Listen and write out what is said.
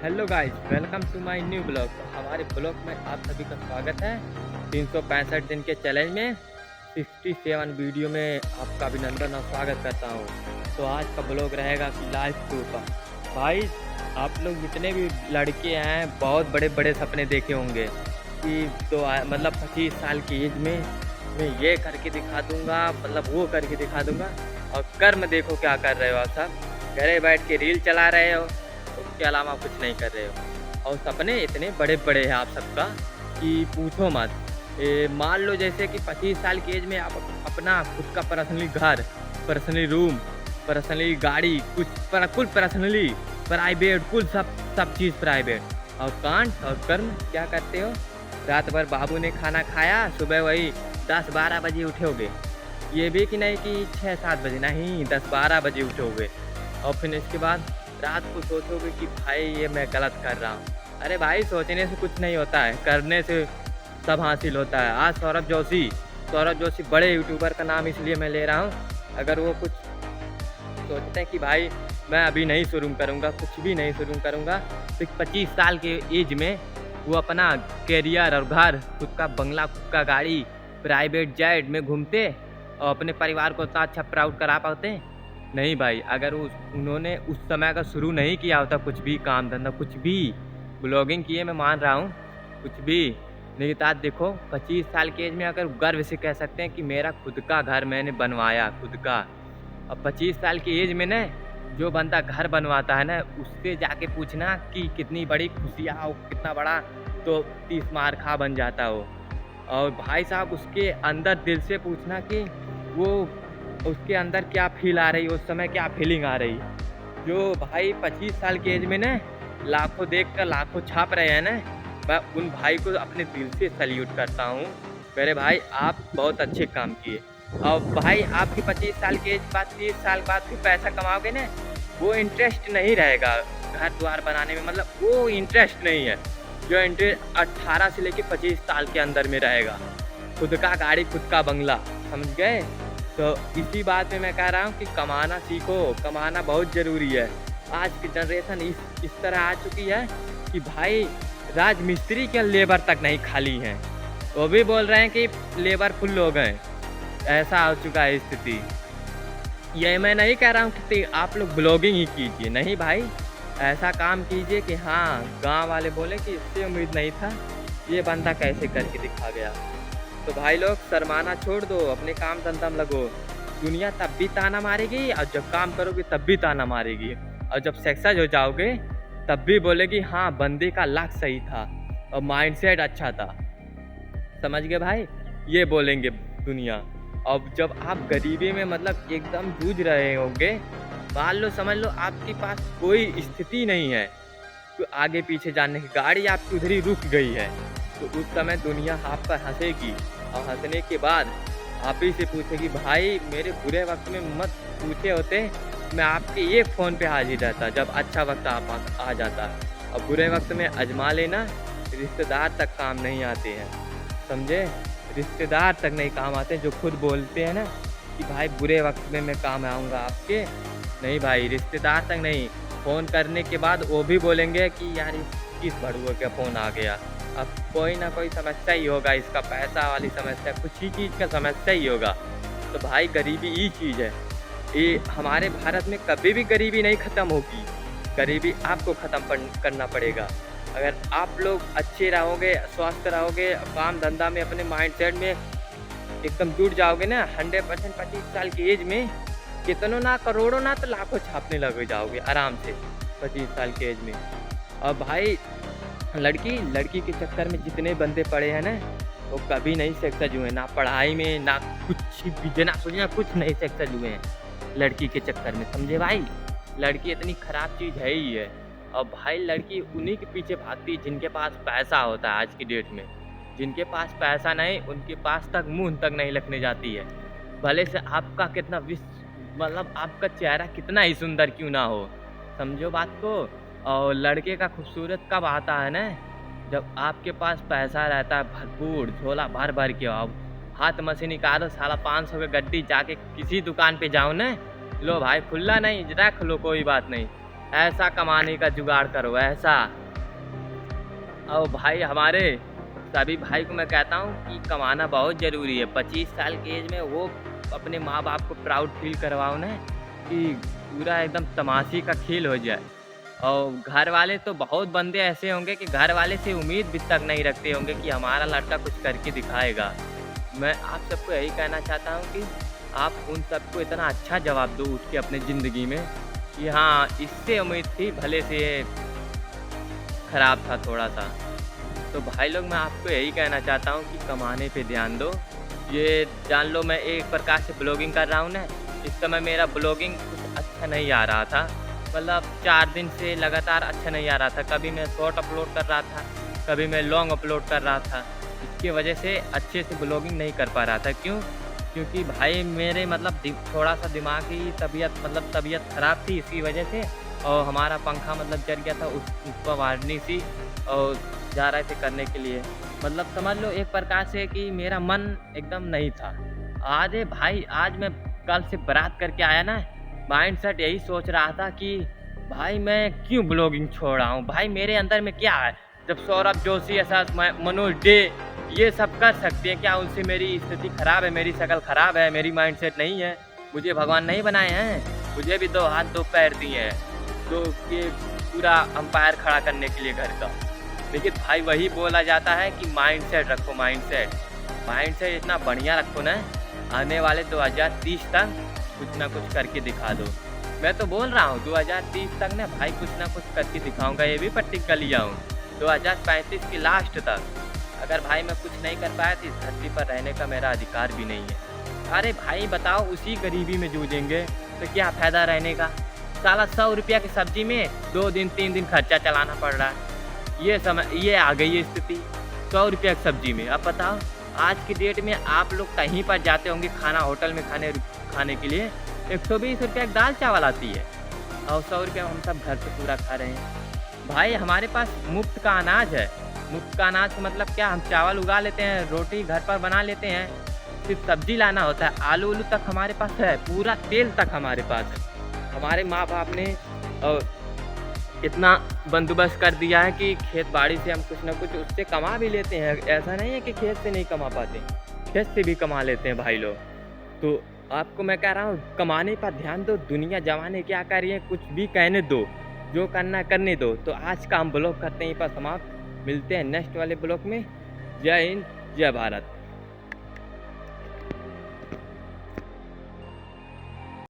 Hello guys, welcome to my new blog. हमारे blog में आप सभी का स्वागत है। 365 दिन के चैलेंज में 67 वीडियो में आपका अभिनंदन और स्वागत करता हूँ। तो आज का ब्लॉग रहेगा कि लाइफ के ऊपर। भाई, आप लोग जितने भी लड़के हैं बहुत बड़े बड़े सपने देखे होंगे कि मतलब 25 साल की एज में मैं ये करके दिखा दूंगा, मतलब वो करके दिखा दूंगा। और कर्म देखो क्या कर रहे हो आप सब। घरे बैठ के रील चला रहे हो, उसके अलावा कुछ नहीं कर रहे हो। और सपने इतने बड़े बड़े हैं आप सबका कि पूछो मत। मान लो जैसे कि 25 साल की एज में आप अपना खुद का पर्सनली घर, पर्सनली रूम, पर्सनली गाड़ी, कुल पर्सनली प्राइवेट, कुल सब चीज़ प्राइवेट। और कांड और कर्म क्या करते हो? रात भर बाबू ने खाना खाया, सुबह वही 10-12 बजे उठोगे। ये भी कि नहीं कि 6-7 बजे, नहीं 10-12 बजे उठोगे। और फिर इसके बाद रात को सोचोगे कि भाई ये मैं गलत कर रहा हूँ। अरे भाई, सोचने से कुछ नहीं होता है, करने से सब हासिल होता है। आज सौरभ जोशी बड़े यूट्यूबर का नाम इसलिए मैं ले रहा हूँ। अगर वो कुछ सोचते हैं कि भाई मैं अभी नहीं शुरू करूँगा, कुछ भी नहीं शुरू करूँगा, तो 25 साल के एज में वो अपना कैरियर और घर, खुद का बंगला, खुद का गाड़ी, प्राइवेट जेट में घूमते और अपने परिवार को इतना अच्छा प्राउड करा पाते। नहीं भाई, अगर उन्होंने उस समय अगर शुरू नहीं किया होता कुछ भी काम धंधा, कुछ भी ब्लॉगिंग किए, मैं मान रहा हूँ कुछ भी नहीं था। देखो 25 साल की एज में अगर गर्व से कह सकते हैं कि मेरा खुद का घर मैंने बनवाया खुद का। अब 25 साल की एज में ना जो बंदा घर बनवाता है ना, उससे जाके पूछना कि कितनी बड़ी खुशियाँ हो, कितना बड़ा तो 30 मार खा बन जाता हो। और भाई साहब, उसके अंदर दिल से पूछना कि वो उसके अंदर क्या फील आ रही, उस समय क्या फीलिंग आ रही। जो भाई 25 साल की एज में ना लाखों देख कर लाखों छाप रहे हैं ना, मैं उन भाई को अपने दिल से सल्यूट करता हूँ। मेरे भाई, आप बहुत अच्छे काम किए। और भाई, आपकी 25 साल की एज बाद 30 साल बाद भी पैसा कमाओगे ना, वो इंटरेस्ट नहीं रहेगा घर द्वार बनाने में, मतलब वो इंटरेस्ट नहीं है जो इंटरेस्ट 18 से लेकर 25 साल के अंदर में रहेगा। खुद का गाड़ी, खुद का बंगला, समझ गए? तो इसी बात में मैं कह रहा हूँ कि कमाना सीखो, कमाना बहुत ज़रूरी है। आज की जनरेशन इस तरह आ चुकी है कि भाई राजमिस्त्री के लेबर तक नहीं खाली हैं, वो भी बोल रहे हैं कि लेबर फुल हो गए। ऐसा हो चुका है स्थिति। ये मैं नहीं कह रहा हूँ कि आप लोग ब्लॉगिंग ही कीजिए, नहीं भाई, ऐसा काम कीजिए कि हाँ गांव वाले बोले कि इससे उम्मीद नहीं था, ये बंदा कैसे करके दिखा गया। तो भाई लोग, शर्माना छोड़ दो, अपने काम धंधा में लगो। दुनिया तब भी ताना मारेगी और जब काम करोगे तब भी ताना मारेगी। और जब सक्सेस हो जाओगे तब भी बोलेगी हाँ बंदे का लक सही था और माइंडसेट अच्छा था। समझ गए भाई? ये बोलेंगे दुनिया। अब जब आप गरीबी में मतलब एकदम जूझ रहे होंगे, मान लो समझ लो आपके पास कोई स्थिति नहीं है, तो आगे पीछे जाने की गाड़ी आपकी उधर ही रुक गई है, तो उस समय दुनिया आप पर हंसेगी। और हंसने के बाद आप ही से पूछेगी भाई मेरे बुरे वक्त में मत पूछे होते, मैं आपके एक फ़ोन पे हाजिर रहता जब अच्छा वक्त आप आ जाता। और बुरे वक्त में आजमा लेना, रिश्तेदार तक काम नहीं आते हैं, समझे? रिश्तेदार तक नहीं काम आते, जो खुद बोलते हैं ना कि भाई बुरे वक्त में मैं काम आऊँगा आपके। नहीं भाई, रिश्तेदार तक नहीं, फ़ोन करने के बाद वो भी बोलेंगे कि यार किस भड़ुआ का फ़ोन आ गया। अब कोई ना कोई समस्या ही होगा, इसका पैसा वाली समस्या, कुछ ही चीज़ का समस्या ही होगा। तो भाई गरीबी ही चीज़ है, ये हमारे भारत में कभी भी गरीबी नहीं ख़त्म होगी, गरीबी आपको ख़त्म करना पड़ेगा। अगर आप लोग अच्छे रहोगे, स्वस्थ रहोगे, काम धंधा में अपने माइंडसेट में एकदम जुट जाओगे ना, 100% 25 साल की एज में कितनों ना करोड़ों ना तो लाखों छापने लग जाओगे आराम से 25 साल की एज में। और भाई लड़की के चक्कर में जितने बंदे पड़े हैं ना, वो कभी नहीं सक्सेस हुए, ना पढ़ाई में, ना कुछ भी, बिना सोचे कुछ नहीं सक्सेस हुए हैं लड़की के चक्कर में, समझे भाई? लड़की इतनी ख़राब चीज़ है ही है। और भाई लड़की उन्हीं के पीछे भागती है जिनके पास पैसा होता है आज की डेट में। जिनके पास पैसा नहीं, उनके पास तक मुँह तक नहीं लगने जाती है, भले से आपका कितना मतलब आपका चेहरा कितना ही सुंदर क्यों ना हो, समझो बात को। और लड़के का खूबसूरत कब आता है ना, जब आपके पास पैसा रहता है भरपूर, झोला भर भर के, आप हाथ में से निकालो साला 500 की गड्डी, जाके किसी दुकान पे जाओ ना, लो भाई खुल्ला नहीं रख लो, कोई बात नहीं, ऐसा कमाने का जुगाड़ करो, ऐसा। और भाई हमारे सभी भाई को मैं कहता हूँ कि कमाना बहुत ज़रूरी है। 25 साल की एज में वो अपने माँ बाप को प्राउड फील करवाओ ना, कि पूरा एकदम तमाशी का खेल हो जाए। और घर वाले तो बहुत बंदे ऐसे होंगे कि घर वाले से उम्मीद भी तक नहीं रखते होंगे कि हमारा लड़का कुछ करके दिखाएगा। मैं आप सबको यही कहना चाहता हूँ कि आप उन सबको इतना अच्छा जवाब दो उठ के अपने ज़िंदगी में, कि हाँ, इससे उम्मीद थी, भले से ये खराब था थोड़ा-सा। तो भाई लोग, मैं आपको यही कहना चाहता हूँ कि कमाने पे ध्यान दो। ये जान लो, मैं एक प्रकार से ब्लॉगिंग कर रहा हूँ ना, इस समय मेरा ब्लॉगिंग कुछ अच्छा नहीं आ रहा था। मतलब 4 दिन से लगातार अच्छा नहीं आ रहा था। कभी मैं शॉर्ट अपलोड कर रहा था, कभी मैं लॉन्ग अपलोड कर रहा था। इसकी वजह से अच्छे से ब्लॉगिंग नहीं कर पा रहा था। क्यों? क्योंकि भाई मेरे मतलब थोड़ा-सा दिमागी तबीयत ख़राब थी, इसी वजह से। और हमारा पंखा मतलब जल गया था, उसको वारनी थी और जा रहे थे करने के लिए। मतलब समझ लो एक प्रकार से कि मेरा मन एकदम नहीं था। अरे भाई, आज मैं कल से बारात करके आया ना, माइंडसेट यही सोच रहा था कि भाई मैं क्यों ब्लॉगिंग छोड़ रहा हूँ? भाई मेरे अंदर में क्या है? जब सौरभ जोशी ऐसा मनोज डे ये सब कर सकते हैं, क्या उनसे मेरी स्थिति खराब है, मेरी शक्ल खराब है, मेरी माइंडसेट नहीं है? मुझे भगवान नहीं बनाए हैं? मुझे भी 2 हाथ 2 पैर दिए हैं, तो ये पूरा अंपायर खड़ा करने के लिए घर का। लेकिन भाई वही बोला जाता है कि माइंडसेट रखो, माइंडसेट। माइंडसेट इतना बढ़िया रखो ना, आने वाले 2030 तक कुछ ना कुछ करके दिखा दो। मैं तो बोल रहा हूँ 2030 तक ना भाई कुछ ना कुछ करके दिखाऊंगा, ये भी प्रतिज्ञा लिया हूँ। 2035 के लास्ट तक अगर भाई मैं कुछ नहीं कर पाया तो इस धरती पर रहने का मेरा अधिकार भी नहीं है। अरे भाई बताओ, उसी गरीबी में जूझेंगे तो क्या फ़ायदा रहने का? साला 100 रुपया की सब्जी में 2 दिन 3 दिन खर्चा चलाना पड़ रहा है। ये आ गई है स्थिति 100 रुपया की सब्जी में। अब बताओ, आज की डेट में आप लोग कहीं पर जाते होंगे खाना होटल में खाने के लिए, 120 रुपया की दाल चावल आती है और 100 रुपया हम सब घर से पूरा खा रहे हैं। भाई हमारे पास मुफ्त का अनाज है। मुफ्त का अनाज का मतलब क्या? हम चावल उगा लेते हैं, रोटी घर पर बना लेते हैं, सिर्फ सब्जी लाना होता है। आलू उलू तक हमारे पास है, पूरा तेल तक हमारे पास है। हमारे माँ बाप ने इतना बंदोबस्त कर दिया है कि खेत बाड़ी से हम कुछ ना कुछ उससे कमा भी लेते हैं। ऐसा नहीं है कि खेत से नहीं कमा पाते, खेत से भी कमा लेते हैं भाई लोग। तो आपको मैं कह रहा हूँ, कमाने पर ध्यान दो। दुनिया जमाने क्या कर रही है, कुछ भी कहने दो, जो करना करने दो। तो आज का हम ब्लॉग करते हैं यहीं पर समाप्त। मिलते हैं नेक्स्ट वाले ब्लॉग में। जय हिंद, जय भारत।